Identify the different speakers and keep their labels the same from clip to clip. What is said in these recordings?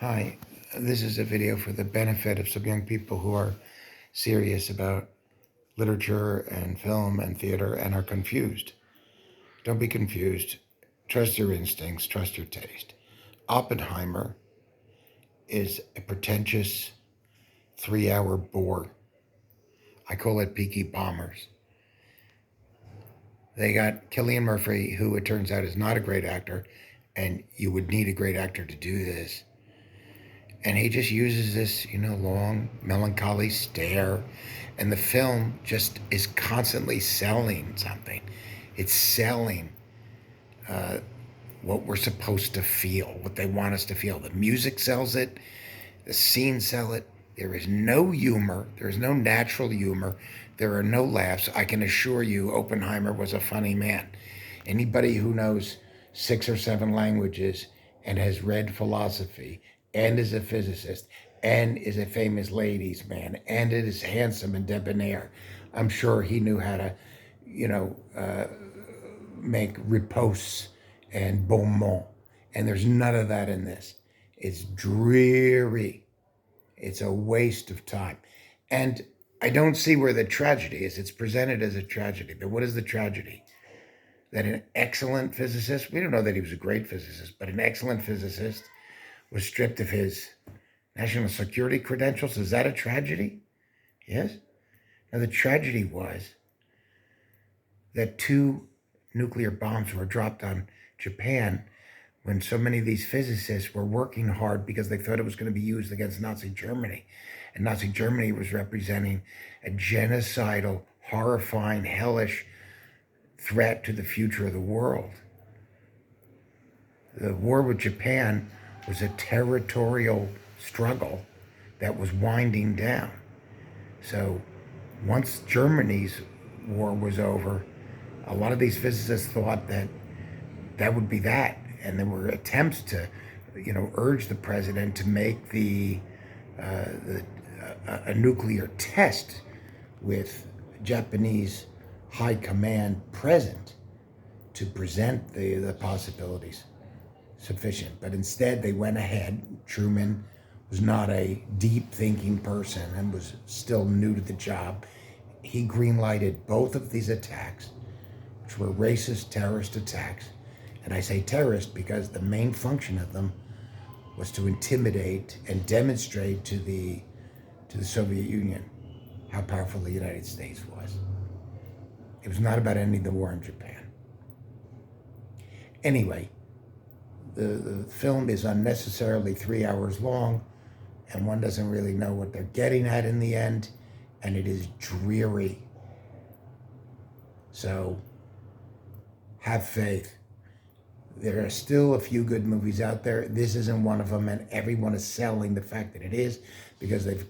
Speaker 1: Hi, this is a video for the benefit of some young people who are serious about literature and film and theater and are confused. Don't be confused. Trust your instincts, trust your taste. Oppenheimer is a pretentious 3 hour bore. I call it Peaky Bombers. They got Cillian Murphy, who it turns out is not a great actor, and you would need a great actor to do this. And he just uses this, long, melancholy stare. And the film just is constantly selling something. It's selling what we're supposed to feel, what they want us to feel. The music sells it, the scenes sell it. There is no humor, there is no natural humor, there are no laughs. I can assure you, Oppenheimer was a funny man. Anybody who knows 6 or 7 languages and has read philosophy and is a physicist and is a famous ladies man and is handsome and debonair, I'm sure he knew how to, you know, uh, make riposte and bon mot. And there's none of that in this. It's dreary. It's a waste of time. And I don't see where the tragedy is. It's presented as a tragedy. But what is the tragedy? That an excellent physicist, we don't know that he was a great physicist, but an excellent physicist was stripped of his national security credentials. Is that a tragedy? Yes? Now, the tragedy was that 2 nuclear bombs were dropped on Japan when so many of these physicists were working hard because they thought it was going to be used against Nazi Germany. And Nazi Germany was representing a genocidal, horrifying, hellish threat to the future of the world. The war with Japan was a territorial struggle that was winding down. So once Germany's war was over, a lot of these physicists thought that that would be that. And there were attempts to, urge the president to make a nuclear test with Japanese high command present to present the possibilities sufficient. But instead, they went ahead. Truman was not a deep thinking person and was still new to the job. He greenlighted both of these attacks, which were racist terrorist attacks. And I say terrorist because the main function of them was to intimidate and demonstrate to the Soviet Union how powerful the United States was. It was not about ending the war in Japan. Anyway, the film is unnecessarily 3 hours long, and one doesn't really know what they're getting at in the end, and it is dreary. So, have faith. There are still a few good movies out there. This isn't one of them, and everyone is selling the fact that it is because they've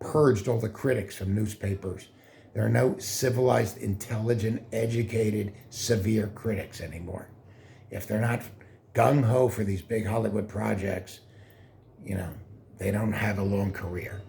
Speaker 1: purged all the critics from newspapers. There are no civilized, intelligent, educated, severe critics anymore. If they're not gung-ho for these big Hollywood projects, they don't have a long career.